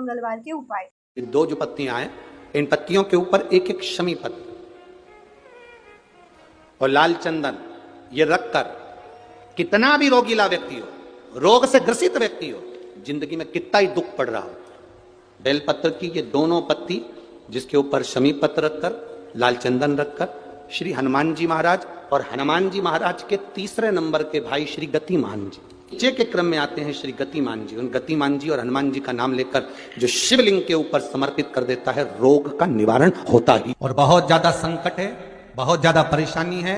मंगलवार के उपाय। दो जो पत्तियां हैं, इन पत्तियों के ऊपर एक एक शमी पत्र और लाल चंदन ये रखकर कितना भी रोगीला व्यक्ति हो, रोग से ग्रसित व्यक्ति हो, जिंदगी में कितना ही दुख पड़ रहा हो, बेलपत्र की ये दोनों पत्ती जिसके ऊपर शमी पत्र रखकर लाल चंदन रखकर श्री हनुमान जी महाराज और हनुमान जी महाराज के तीसरे नंबर के भाई श्री गतिमान जी, नीचे के क्रम में आते हैं श्री गतिमान जी। उन गतिमान जी और हनुमान जी का नाम लेकर जो शिवलिंग के ऊपर समर्पित कर देता है, रोग का निवारण होता ही। और बहुत ज्यादा संकट है, बहुत ज्यादा परेशानी है,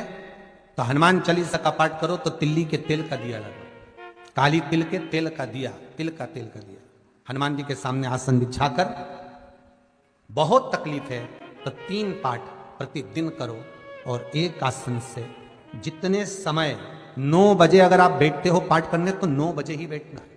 तो हनुमान चालीसा का पाठ करो तो तिल्ली के तेल का दिया लगाओ, काली तिल के तेल का दिया, तिल का तेल का दिया, हनुमान जी के सामने आसन बिछाकर। बहुत तकलीफ है तो 3 पाठ प्रतिदिन करो और एक आसन से जितने समय 9 बजे अगर आप बैठते हो पाठ करने तो 9 बजे ही बैठना है।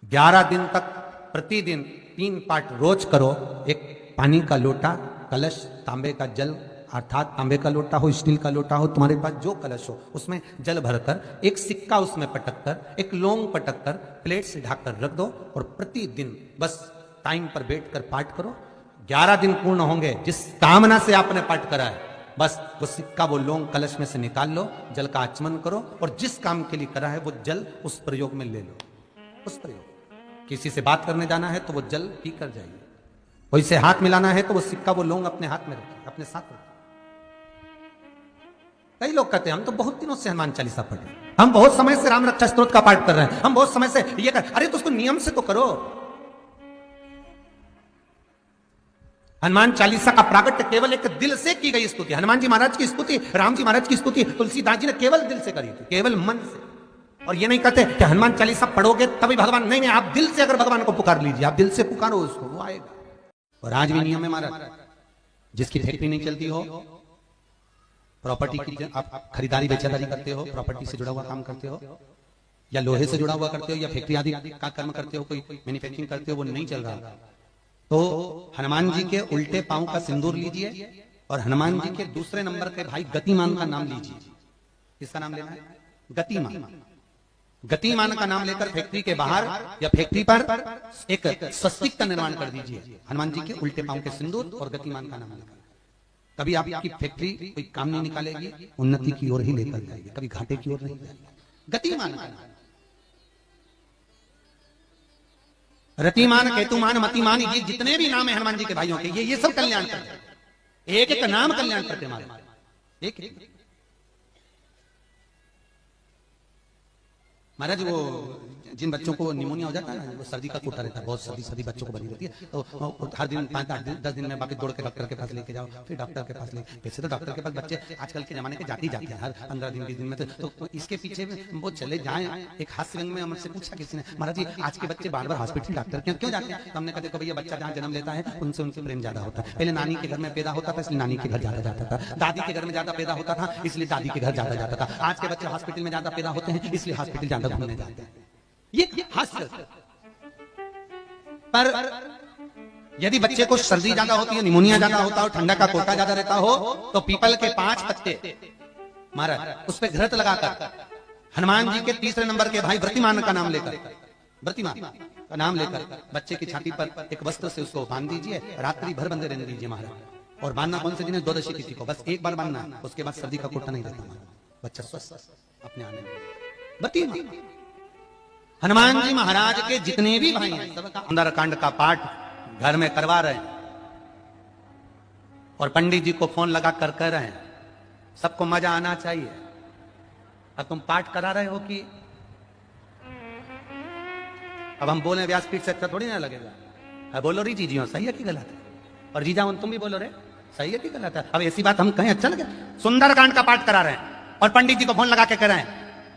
11 दिन तक प्रतिदिन 3 पाठ रोज करो। एक पानी का लोटा, कलश, तांबे का जल अर्थात तांबे का लोटा हो, स्टील का लोटा हो, तुम्हारे पास जो कलश हो उसमें जल भरकर एक सिक्का उसमें पटक कर, एक लौंग पटक कर प्लेट से ढककर रख दो और प्रतिदिन बस टाइम पर बैठकर पाठ करो। 11 दिन पूर्ण होंगे, जिस कामना से आपने पाठ करा है बस वो सिक्का, वो लौंग कलश में से निकाल लो, जल का आचमन करो और जिस काम के लिए करा है वो जल उस प्रयोग में ले लो। उस प्रयोग, किसी से बात करने जाना है तो वो जल पी कर जाइए, कोई से हाथ मिलाना है तो वो सिक्का, वो लौंग अपने हाथ में रखिए, अपने साथ रखिए। कई लोग कहते हैं हम तो बहुत दिनों से हनुमान चालीसा पढ़ रहे हैं, हम बहुत समय से राम रक्षा स्तोत्र का पाठ कर रहे हैं, हम बहुत समय से ये कर, अरे तो उसको नियम से तो करो। हनुमान चालीसा का प्रागट्य केवल एक दिल से की गई स्तुति। हनुमान जी महाराज की स्तुति, राम जी महाराज की स्तुति तुलसीदास जी ने केवल दिल से करी थी, केवल मन से। और ये नहीं कहते कि हनुमान चालीसा पढ़ोगे तभी भगवान, नहीं, आप दिल से अगर भगवान को पुकार लीजिए, आप दिल से पुकारो उसको, वो आएगा। और आज भी नियम है महाराज, जिसकी फैक्ट्री नहीं चलती हो, प्रॉपर्टी की आप खरीदारी बेचादारी करते हो, प्रॉपर्टी से जुड़ा हुआ काम करते हो या लोहे से जुड़ा हुआ करते हो या फैक्ट्री आदि का कर्म करते हो, कोई मैन्युफैक्चरिंग करते हो, वो नहीं चल रहा तो हनुमान जी के उल्टे पांव का सिंदूर लीजिए और हनुमान जी के दूसरे नंबर के भाई गतिमान का नाम लीजिए। किसका नाम लेना है? गतिमान। गतिमान का नाम लेकर फैक्ट्री के बाहर या फैक्ट्री पर एक स्वस्तिक का निर्माण कर दीजिए, हनुमान जी के उल्टे पांव के सिंदूर और गतिमान का नाम लेकर। कभी आपकी फैक्ट्री कोई काम नहीं निकालेगी, उन्नति की ओर ही लेकर जाएगी, कभी घाटे की ओर नहीं जाएगी। गतिमान का नाम, रतिमान, केतुमान, मतिमान, ये जितने भी नाम है हनुमान जी के भाइयों के, ये सब कल्याण करते हैं, एक एक नाम कल्याण करते हैं एक एक। महाराज वो जिन बच्चों को निमोनिया हो जाता है ना, वो सर्दी का कोटा रहता है, बहुत सर्दी बच्चों को बनी रहती है, तो हर दिन 5-8 दिन 10 दिन में बाकी दौड़ के डॉक्टर के पास लेके जाओ, फिर डॉक्टर के पास ले। वैसे तो डॉक्टर के पास बच्चे आजकल के जमाने के जाते ही जाते हैं, हर 15 दिन 20 दिन में। तो इसके पीछे वो चले जाए। एक हास्य रंग में हमसे पूछा किसी ने, महाराज जी आज के बच्चे बार बार हॉस्पिटल डॉक्टर क्यों जाते हैं? हमने कहा देखो भैया, बच्चा जहाँ जन्म लेता है उनसे उनसे प्रेम ज्यादा होता है। पहले नानी के घर में पैदा होता था इसलिए नानी के घर ज्यादा जाता था, दादी के घर में ज्यादा पैदा होता था इसलिए दादी के घर ज्यादा जाता था। आज के बच्चे हॉस्पिटल में ज्यादा पैदा होते हैं इसलिए हॉस्पिटल ज्यादा घूमने जाते हैं। ये हास्य। पर यदि बच्चे को सर्दी ज्यादा होती है, निमोनिया ज्यादा होता हो, ठंडा का कोटा ज्यादा रहता हो, तो पीपल के 5 पत्ते महाराज उस पे घृत लगाकर हनुमान जी के तीसरे नंबर के भाई व्रतिमान का नाम लेकर, व्रतिमान का नाम लेकर बच्चे की छाती पर एक वस्त्र से उसको बांध दीजिए, रात्रि भर बंधे रहने दीजिए महाराज। और बांधना कौन से दिन? द्वादशी तिथि को, बस एक बार बांधना, उसके बाद सर्दी का कोटा नहीं रहता, बच्चा स्वस्थ अपने आने में। व्रतिमान हनुमान जी महाराज के जितने भी भाई हैं सबका सुंदरकांड का पाठ घर में करवा रहे हैं और पंडित जी को फोन लगा कर कह रहे हैं सबको मजा आना चाहिए। अब तुम पाठ करा रहे हो कि अब हम बोले व्यासपीठ से अच्छा थोड़ी ना लगेगा? अब बोलो री जीजियो सही है कि गलत है, और जीजा तुम भी बोलो रे सही है कि गलत है। अब ऐसी बात हम कहें अच्छा लगे? सुंदरकांड का पाठ करा रहे हैं और पंडित जी को फोन लगा के कह रहे हैं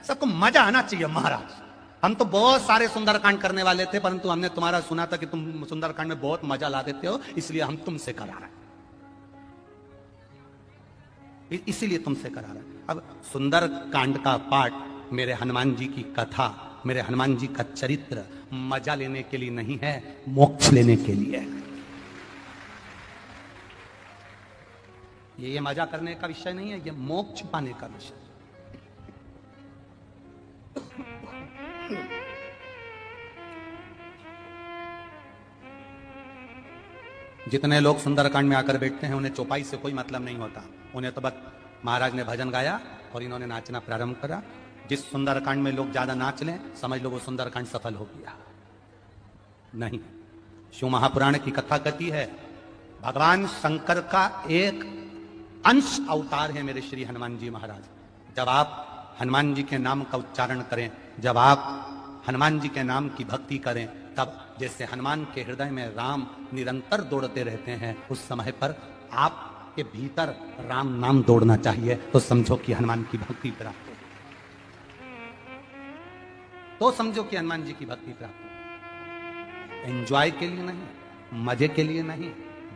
सबको मजा आना चाहिए। महाराज हम तो बहुत सारे सुंदरकांड करने वाले थे, परंतु हमने तुम्हारा सुना था कि तुम सुंदरकांड में बहुत मजा ला देते हो, इसलिए हम तुमसे करा रहे हैं, इसीलिए तुमसे करा रहे हैं। अब सुंदरकांड का पाठ मेरे हनुमान जी की कथा, मेरे हनुमान जी का चरित्र मजा लेने के लिए नहीं है, मोक्ष लेने के लिए है। ये मजा करने का विषय नहीं है, ये मोक्ष पाने का विषय। जितने लोग सुंदरकांड में आकर बैठते हैं उन्हें चौपाई से कोई मतलब नहीं होता, उन्हें तो बस महाराज ने भजन गाया और इन्होंने नाचना प्रारंभ करा। जिस सुंदरकांड में लोग ज्यादा नाच लें समझ लो वो सुंदरकांड सफल हो गया। नहीं, शिव महापुराण की कथा कहती है भगवान शंकर का एक अंश अवतार है मेरे श्री हनुमान जी महाराज। जब आप हनुमान जी के नाम का उच्चारण करें, जब आप हनुमान जी के नाम की भक्ति करें, तब जैसे हनुमान के हृदय में राम निरंतर दौड़ते रहते हैं, उस समय पर आपके भीतर राम नाम दौड़ना चाहिए। तो समझो कि हनुमान की भक्ति प्राप्त हो, तो समझो कि हनुमान जी की भक्ति प्राप्त हो। एंजॉय के लिए नहीं, मजे के लिए नहीं,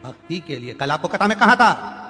भक्ति के लिए। कल आपको कथा में कहा था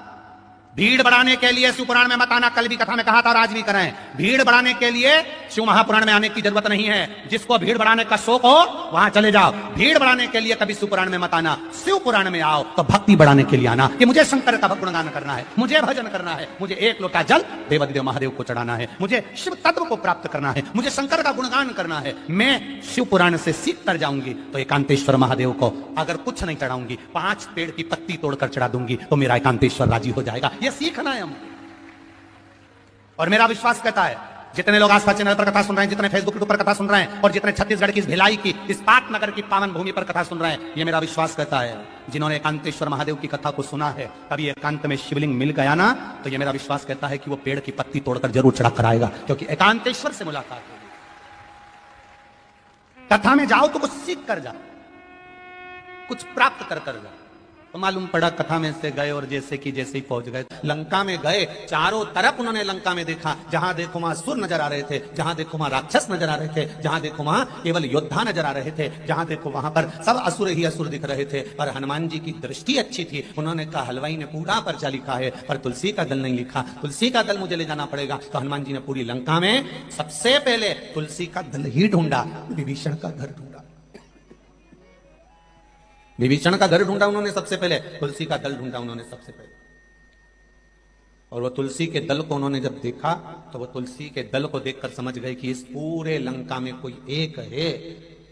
भीड़ बढ़ाने के लिए शिव पुराण में मत आना, कल भी कथा में कहा था और आज भी कराएं। भीड़ बढ़ाने के लिए शिव महापुराण में आने की जरूरत नहीं है। जिसको भीड़ बढ़ाने का शौक हो वहां चले जाओ। भीड़ बढ़ाने के लिए कभी शिव पुराण में मत आना, शिव पुराण में आओ तो भक्ति बढ़ाने के लिए आना कि मुझे शंकर का गुणगान करना है, मुझे भजन करना है, मुझे एक लोटा जल देवादिदेव महादेव को चढ़ाना है, मुझे शिव तत्व को प्राप्त करना है, मुझे शंकर का गुणगान करना है। मैं शिव पुराण से सीख कर जाऊंगी तो एकांतेश्वर महादेव को अगर कुछ नहीं चढ़ाऊंगी, 5 पेड़ की पत्ती तोड़कर चढ़ा दूंगी तो मेरा एकांतेश्वर राजी हो जाएगा। ये सीखना है हमको। और मेरा विश्वास कहता है जितने लोग आस्था चैनल पर कथा सुन रहे हैं, जितने फेसबुक पर कथा सुन रहे हैं और जितने छत्तीसगढ़ की इस भिलाई की इस पाटनगर की पावन भूमि पर कथा सुन रहे हैं, ये मेरा विश्वास कहता है जिन्होंने एकांतेश्वर महादेव की कथा को सुना है, कभी एकांत में शिवलिंग मिल गया ना, तो ये मेरा विश्वास कहता है कि वो पेड़ की पत्ती तोड़कर जरूर चढ़ा कर आएगा, क्योंकि एकांतेश्वर से मुलाकात होगी। कथा में जाओ तो कुछ सीख कर जाओ, कुछ प्राप्त कर कर जाओ। तो मालूम पड़ा कथा में से गए और जैसे कि जैसे ही पहुंच गए लंका में गए, चारों तरफ उन्होंने लंका में देखा, जहां देखो वहां असुर नजर आ रहे थे, जहां देखो वहां राक्षस नजर आ रहे थे, जहां देखो वहां केवल योद्धा नजर आ रहे थे, जहां देखो वहां पर सब असुर ही असुर दिख रहे थे। पर हनुमान जी की दृष्टि अच्छी थी, उन्होंने कहा हलवाई ने पूरा पर्चा लिखा है पर तुलसी का दल नहीं लिखा, तुलसी का दल मुझे ले जाना पड़ेगा। तो हनुमान जी ने पूरी लंका में सबसे पहले तुलसी का दल ही ढूंढा, विभीषण का घर ढूंढा, विभीषण का घर ढूंढा उन्होंने सबसे पहले, तुलसी का दल ढूंढा उन्होंने सबसे पहले। और वो तुलसी के दल को उन्होंने जब देखा तो वो तुलसी के दल को देखकर समझ गए कि इस पूरे लंका में कोई एक है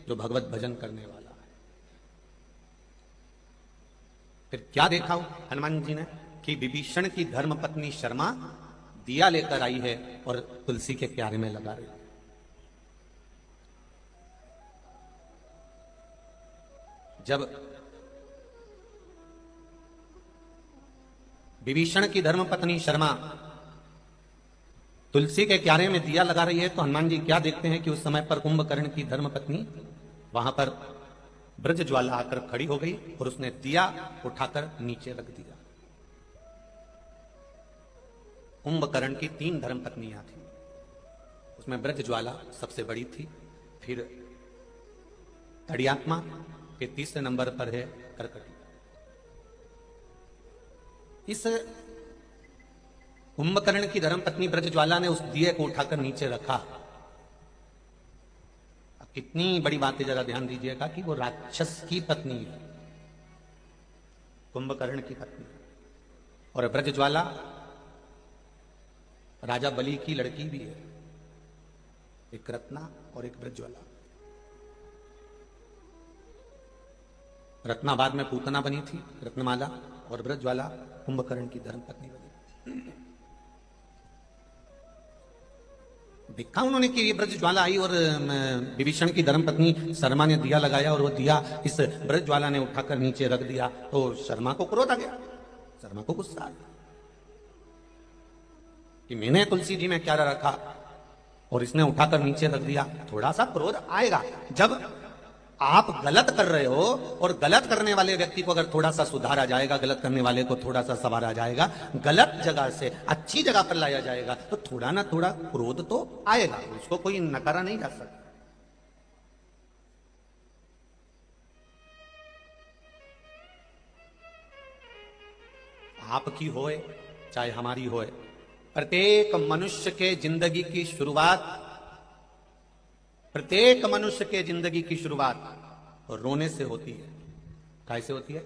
जो भगवत भजन करने वाला है। फिर क्या देखा हनुमान जी ने कि विभीषण की धर्मपत्नी शर्मा दिया लेकर आई है और तुलसी के क्यारे में लगा रही है। जब विभीषण की धर्मपत्नी शर्मा तुलसी के क्यारे में दिया लगा रही है तो हनुमान जी क्या देखते हैं कि उस समय पर कुंभकर्ण की धर्मपत्नी वहां पर ब्रज ज्वाला आकर खड़ी हो गई और उसने दिया उठाकर नीचे रख दिया। कुंभकर्ण की 3 धर्मपत्नियां थी, उसमें ब्रज ज्वाला सबसे बड़ी थी, फिर तड़ियात्मा के तीसरे नंबर पर है करकटी। इस कुंभकर्ण की धर्मपत्नी ब्रजज्वाला ने उस दिए को उठाकर नीचे रखा। अब कितनी बड़ी बात है, जरा ध्यान दीजिएगा कि वो राक्षस की पत्नी है, कुंभकर्ण की पत्नी, और ब्रजज्वाला राजा बलि की लड़की भी है, एक रत्ना और एक ब्रजज्वाला। रत्ना बाद में पूतना बनी थी, रत्नमाला, और ब्रजज्वाला कुंभकर्ण की धर्मपत्नी बनी। देखा उन्होंने कि ये ब्रजज्वाला आई और विभीषण की धर्मपत्नी शर्मा ने दिया लगाया और वो दिया इस ब्रजज्वाला ने उठाकर नीचे रख दिया। तो शर्मा को क्रोध आ गया, शर्मा को गुस्सा आ गया कि मैंने तुलसी जी में क्या रखा और इसने उठाकर नीचे रख दिया। थोड़ा सा क्रोध आएगा जब आप गलत कर रहे हो और गलत करने वाले व्यक्ति को अगर थोड़ा सा सुधारा जाएगा, गलत करने वाले को थोड़ा सा संवारा जाएगा, गलत जगह से अच्छी जगह पर लाया जाएगा, तो थोड़ा ना थोड़ा क्रोध तो आएगा, उसको कोई नकारा नहीं जा सकता। आपकी होए चाहे हमारी होए, प्रत्येक मनुष्य के जिंदगी की शुरुआत, प्रत्येक मनुष्य के जिंदगी की शुरुआत रोने से होती है। कैसे होती है?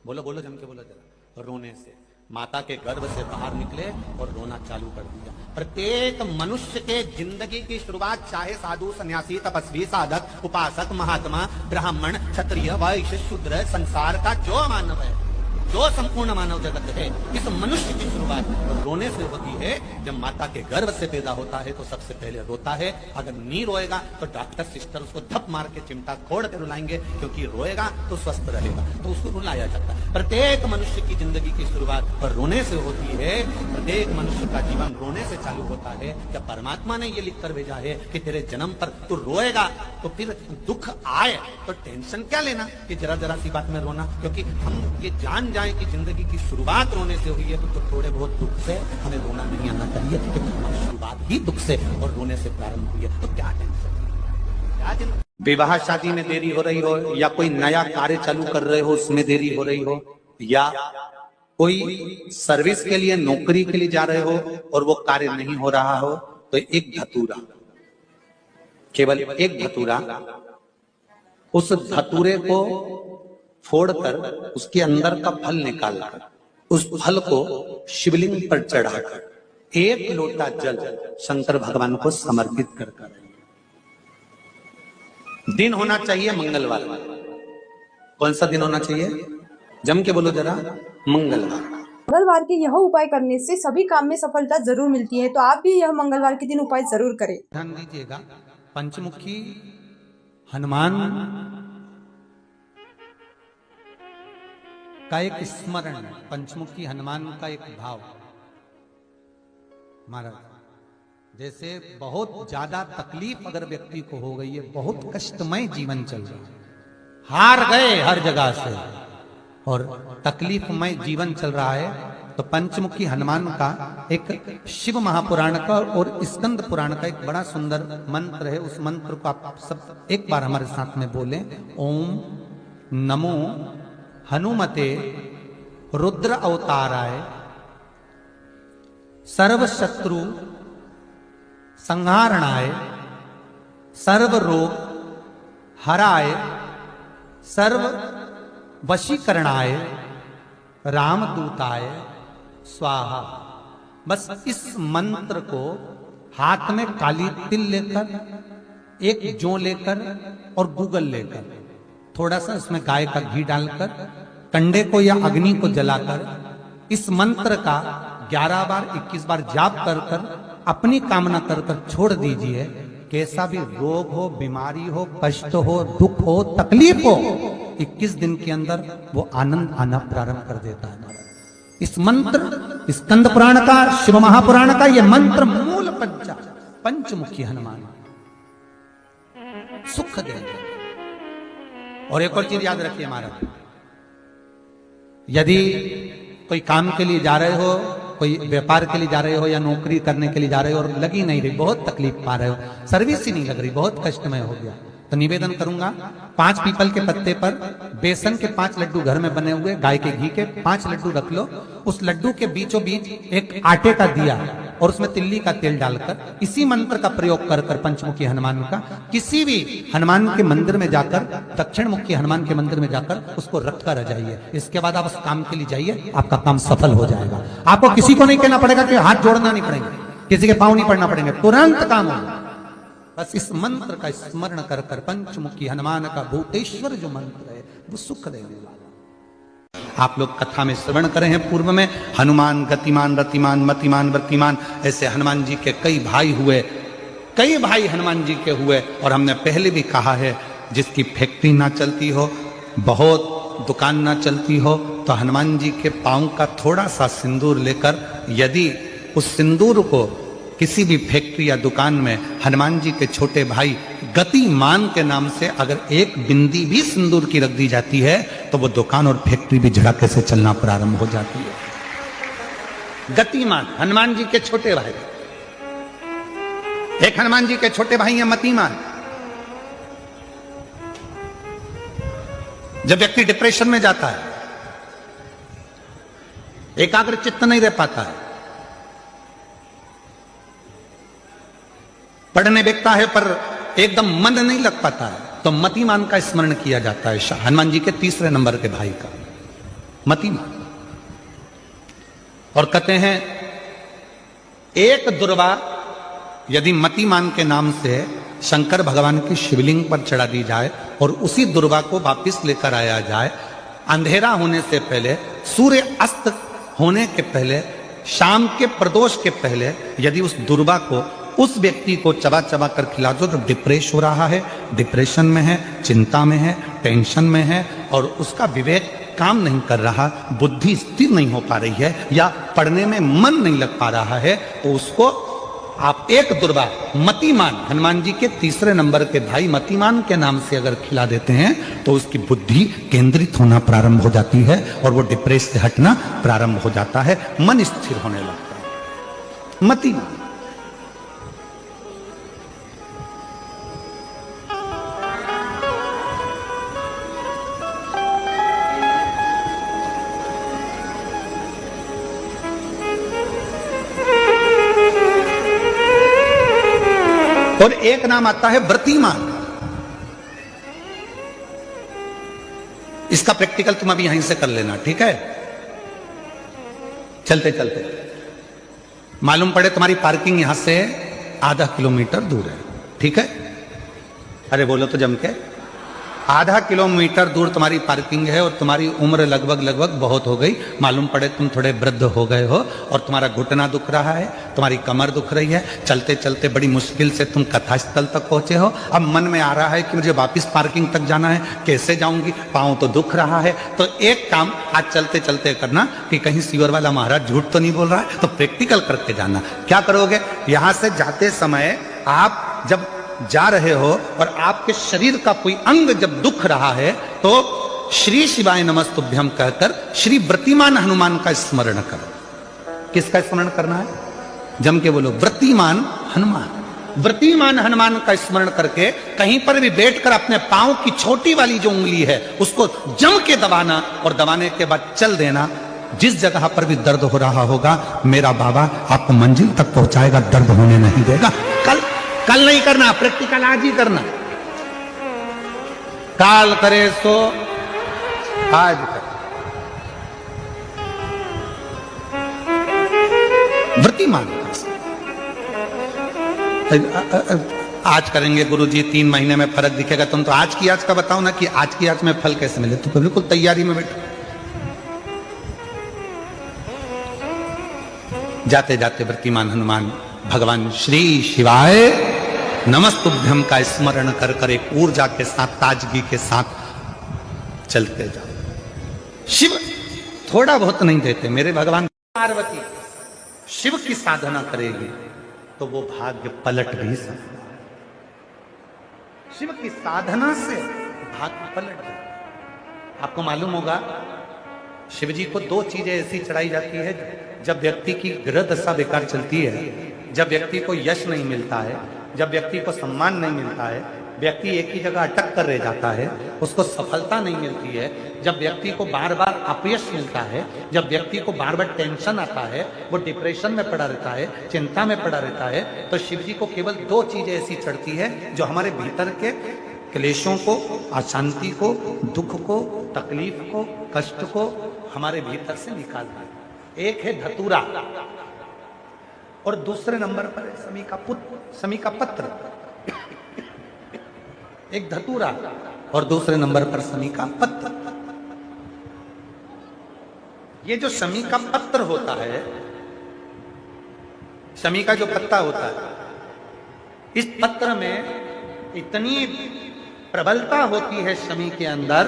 बोलो बोलो, जम के बोलो जरा। रोने से। माता के गर्भ से बाहर निकले और रोना चालू कर दिया। प्रत्येक मनुष्य के जिंदगी की शुरुआत चाहे साधु सन्यासी तपस्वी साधक उपासक महात्मा ब्राह्मण क्षत्रिय वैश्य शूद्र संसार का जो मानव है, जो संपूर्ण मानव जगत है, इस मनुष्य की शुरुआत रोने से होती है। जब माता के गर्भ से पैदा होता है तो सबसे पहले रोता है। अगर नहीं रोएगा तो डॉक्टर सिस्टर उसको धप मार के चिमटा खोड़ के रुलाएंगे, क्योंकि रोएगा तो स्वस्थ रहेगा, तो उसको रुलाया जाता है। प्रत्येक मनुष्य की जिंदगी की शुरुआत रोने से होती है। प्रत्येक मनुष्य का जीवन रोने से चालू होता है। जब परमात्मा ने ये लिख कर भेजा है कि तेरे जन्म पर तू रोएगा, तो फिर दुख आए तो टेंशन क्या लेना कि जरा जरा सी बात में रोना, क्योंकि हम ये जान जाए कि जिंदगी की शुरुआत रोने से हुई है तो थोड़े बहुत दुख से हमें रोना नहीं आना चाहिए, क्योंकि हमारी शुरुआत ही दुख से और रोने से प्रारंभ हुई है। तो क्या टेंशन, विवाह शादी में देरी हो रही हो, या कोई नया कार्य चालू कर रहे हो उसमें देरी हो रही हो, या कोई सर्विस के लिए नौकरी के लिए जा रहे हो और वो कार्य नहीं हो रहा हो, तो एक धतूरा, केवल एक धतूरा, उस धतूरे को फोड़कर उसके अंदर का फल निकालकर उस फल को शिवलिंग पर चढ़ाकर एक लोटा जल शंकर भगवान को समर्पित कर दिन होना चाहिए मंगलवार। कौन सा दिन होना चाहिए? जम के बोलो जरा, मंगलवार। मंगलवार के यह उपाय करने से सभी काम में सफलता जरूर मिलती है, तो आप भी यह मंगलवार के दिन उपाय जरूर करें। ध्यान दीजिएगा, पंचमुखी हनुमान का एक स्मरण, पंचमुखी हनुमान का एक भाव। महाराज, जैसे बहुत ज्यादा तकलीफ अगर व्यक्ति को हो गई है, बहुत कष्टमय जीवन चल रहा है, हार गए हर जगह से और तकलीफमय जीवन चल रहा है, तो पंचमुखी हनुमान का एक शिव महापुराण का और स्कंद पुराण का एक बड़ा सुंदर मंत्र है। उस मंत्र को आप सब एक बार हमारे साथ में बोलें। ओम नमो हनुमते रुद्र अवताराय सर्व शत्रु संहारणाय सर्व रोग हराय सर्व वशीकरणाय रामदूताय स्वाहा। बस इस मंत्र को हाथ में काली तिल लेकर, एक जौ लेकर और गूगल लेकर, थोड़ा सा इसमें गाय का घी डालकर, कंडे को या अग्नि को जलाकर इस मंत्र का 11 बार 21 बार जाप कर कर अपनी कामना कर कर छोड़ दीजिए। कैसा भी रोग हो, बीमारी हो, कष्ट हो, दुख हो, तकलीफ हो, 21 दिन के अंदर वो आनंद आना प्रारंभ कर देता है। इस मंत्र, स्कंद पुराण का, शिव महापुराण का ये मंत्र मूल पंचमुखी हनुमान सुख देंगे। और एक और चीज याद रखिए महाराज, यदि कोई काम के लिए जा रहे हो, कोई व्यापार के लिए जा रहे हो या नौकरी करने के लिए जा रहे हो और लगी नहीं रही, बहुत तकलीफ पा रहे हो, सर्विस ही नहीं लग रही, बहुत कष्टमय हो गया, तो निवेदन करूंगा 5 पीपल के पत्ते पर बेसन के 5 लड्डू घर में बने हुए, गाय के घी के 5 लड्डू रख लो। उस लड्डू के बीचों बीच एक आटे का दिया और उसमें तिल्ली का तेल डालकर इसी मंत्र का प्रयोग कर कर पंचमुखी हनुमान का किसी भी हनुमान के मंदिर में जाकर, दक्षिण मुखी हनुमान के मंदिर में जाकर उसको रख कर आ जाइए। इसके बाद आप उस काम के लिए जाइए, आपका काम सफल हो जाएगा। आपको किसी को नहीं कहना पड़ेगा कि हाथ जोड़ना नहीं पड़ेगा, किसी के पांव नहीं पड़ना पड़ेंगे, तुरंत काम होगा। बस इस मंत्र का स्मरण कर कर पंचमुखी हनुमान का भूतेश्वर जो मंत्र है वो सुख देने वाला। आप लोग कथा में श्रवण करे हैं पूर्व में, हनुमान गतिमान रतिमान मतिमान वर्तिमान, ऐसे हनुमान जी के कई भाई हुए, कई भाई हनुमान जी के हुए। और हमने पहले भी कहा है, जिसकी फैक्ट्री ना चलती हो, बहुत दुकान ना चलती हो, तो हनुमान जी के पांव का थोड़ा सा सिंदूर लेकर, यदि उस सिंदूर को किसी भी फैक्ट्री या दुकान में हनुमान जी के छोटे भाई गतिमान के नाम से अगर एक बिंदी भी सिंदूर की रख दी जाती है, तो वो दुकान और फैक्ट्री भी झड़के से चलना प्रारंभ हो जाती है। गतिमान हनुमान जी के छोटे भाई, एक हनुमान जी के छोटे भाई हैं मतिमान। जब व्यक्ति डिप्रेशन में जाता है, एकाग्र चित्त नहीं रह पाता है, पढ़ने बैठता है पर एकदम मन नहीं लग पाता है, तो मतिमान का स्मरण किया जाता है। हनुमान जी के 3रे नंबर के भाई का मतिमान। और कहते हैं एक दुर्वा यदि मतिमान के नाम से शंकर भगवान की शिवलिंग पर चढ़ा दी जाए और उसी दुर्वा को वापिस लेकर आया जाए, अंधेरा होने से पहले, सूर्य अस्त होने के पहले, शाम के प्रदोष के पहले यदि उस दुर्वा को उस व्यक्ति को चबा चबा कर खिला दो तो डिप्रेस हो रहा है, डिप्रेशन में है, चिंता में है, टेंशन में है और उसका विवेक काम नहीं कर रहा, बुद्धि स्थिर नहीं हो पा रही है या पढ़ने में मन नहीं लग पा रहा है, तो उसको आप एक दुर्वा मतिमान, हनुमान जी के तीसरे नंबर के भाई मतिमान के नाम से अगर खिला देते हैं तो उसकी बुद्धि केंद्रित होना प्रारंभ हो जाती है और वो डिप्रेस से हटना प्रारंभ हो जाता है, मन स्थिर होने लगता है। मतिमान और एक नाम आता है व्रतिमान। इसका प्रैक्टिकल तुम अभी यहीं से कर लेना, ठीक है? चलते चलते मालूम पड़े तुम्हारी पार्किंग यहां से आधा किलोमीटर दूर है, ठीक है? अरे बोलो तो जम के, आधा किलोमीटर दूर तुम्हारी पार्किंग है और तुम्हारी उम्र लगभग बहुत हो गई, मालूम पड़े तुम थोड़े वृद्ध हो गए हो और तुम्हारा घुटना दुख रहा है, तुम्हारी कमर दुख रही है, चलते चलते बड़ी मुश्किल से तुम कथा स्थल तक पहुंचे हो, अब मन में आ रहा है कि मुझे वापस पार्किंग तक जाना है, कैसे जाऊंगी, पाँव तो दुख रहा है। तो एक काम आज चलते चलते करना कि कहीं सीवर वाला महाराज झूठ तो नहीं बोल रहा है, तो प्रैक्टिकल करके जाना। क्या करोगे, यहां से जाते समय आप जब जा रहे हो और आपके शरीर का कोई अंग जब दुख रहा है तो श्री शिवाय नमस्तुभ्यम कहकर श्री व्रतिमान हनुमान का स्मरण करो। किसका स्मरण करना है? जम के बोलो, व्रतिमान हनुमान। व्रतिमान हनुमान का स्मरण करके कहीं पर भी बैठकर अपने पांव की छोटी वाली जो उंगली है उसको जम के दबाना और दबाने के बाद चल देना। जिस जगह पर भी दर्द हो रहा होगा मेरा बाबा आपको मंजिल तक पहुंचाएगा, दर्द होने नहीं देगा। कल नहीं करना, प्रैक्टिकल आज ही करना। काल करे सो आज कर। व्रतिमान आज करेंगे गुरुजी, 3 महीने में फर्क दिखेगा। तुम तो आज की आज का बताओ ना कि आज की आज में फल कैसे मिले। तो बिल्कुल तैयारी में बैठो। जाते जाते व्रतिमान हनुमान भगवान श्री शिवाय नमस्तुभ्यम का स्मरण कर कर एक ऊर्जा के साथ, ताजगी के साथ चलते जाओ। शिव थोड़ा बहुत नहीं देते मेरे भगवान। पार्वती शिव की साधना करेगी तो वो भाग्य पलट भी सकता। शिव की साधना से भाग्य पलट जाए। आपको मालूम होगा शिव जी को 2 चीजें ऐसी चढ़ाई जाती है जब व्यक्ति की ग्रह दशा बेकार चलती है, जब व्यक्ति को यश नहीं मिलता है, जब व्यक्ति को सम्मान नहीं मिलता है, व्यक्ति एक ही जगह अटक कर रह जाता है, उसको सफलता नहीं मिलती है, जब व्यक्ति को बार बार अपयश मिलता है, जब व्यक्ति को बार बार टेंशन आता है, वो डिप्रेशन में पड़ा रहता है, चिंता में पड़ा रहता है, तो शिव जी को केवल 2 चीजें ऐसी चढ़ती है जो हमारे भीतर के क्लेशों को, अशांति को, दुख को, तकलीफ को, कष्ट को हमारे भीतर से निकाल दे। एक है धतूरा और दूसरे नंबर पर समी का पत्र। एक धतूरा और दूसरे नंबर पर समी का पत्र। ये जो समी का पत्र होता है, समी का जो पत्ता होता है, इस पत्र में इतनी प्रबलता होती है समी के अंदर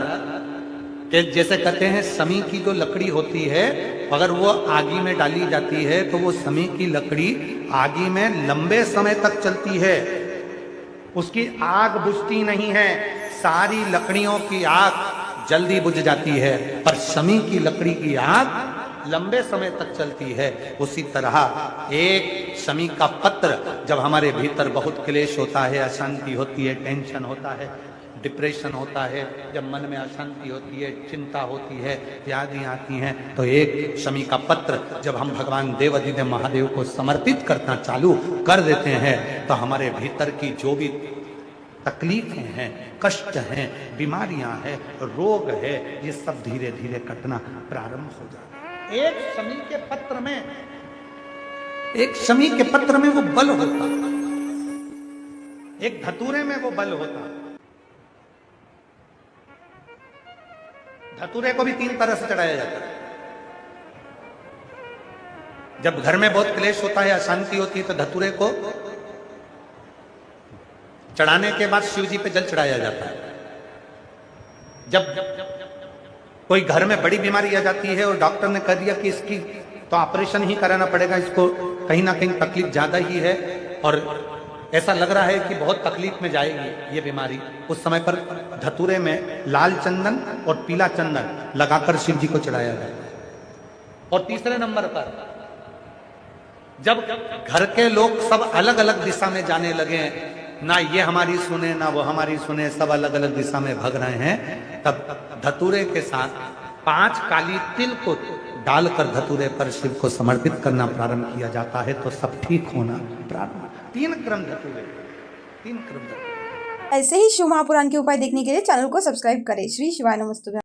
कि जैसे कहते हैं समी की जो लकड़ी होती है अगर वो आगी में डाली जाती है तो वो समी की लकड़ी आगी में लंबे समय तक चलती है, उसकी आग बुझती नहीं है। सारी लकड़ियों की आग जल्दी बुझ जाती है पर समी की लकड़ी की आग लंबे समय तक चलती है। उसी तरह एक समी का पत्र जब हमारे भीतर बहुत क्लेश होता है, अशांति होती है, टेंशन होता है, डिप्रेशन होता है, जब मन में अशांति होती है, चिंता होती है, यादें आती हैं, तो एक शमी का पत्र जब हम भगवान देवाधिदेव महादेव को समर्पित करना चालू कर देते हैं तो हमारे भीतर की जो भी तकलीफें हैं, कष्ट हैं, बीमारियां हैं, रोग है, ये सब धीरे धीरे कटना प्रारंभ हो जाता है। एक शमी के पत्र में एक शमी के पत्र में वो बल होता, एक धतूरे में वो बल होता। धतूरे को भी 3 तरह से चढ़ाया जाता है। जब घर में बहुत क्लेश होता है, अशांति होती है, तो धतूरे को चढ़ाने के बाद शिव जी पे जल चढ़ाया जाता है। जब कोई घर में बड़ी बीमारी आ जाती है और डॉक्टर ने कह दिया कि इसकी तो ऑपरेशन ही कराना पड़ेगा, इसको कहीं ना कहीं तकलीफ ज्यादा ही है और ऐसा लग रहा है कि बहुत तकलीफ में जाएगी ये बीमारी, उस समय पर धतूरे में लाल चंदन और पीला चंदन लगाकर शिव जी को चढ़ाया जाता है। और तीसरे नंबर पर जब घर के लोग सब अलग अलग दिशा में जाने लगे, ना ये हमारी सुने ना वो हमारी सुने, सब अलग अलग दिशा में भाग रहे हैं, तब धतूरे के साथ 5 काली तिल को डालकर धतूरे पर शिव को समर्पित करना प्रारंभ किया जाता है, तो सब ठीक होना प्रारंभ। 3 क्रम धतूरे, 3 क्रम धतूरे। ऐसे ही शिव महापुराण के उपाय देखने के लिए चैनल को सब्सक्राइब करें। श्री शिवाय नमस्तुभ्यं।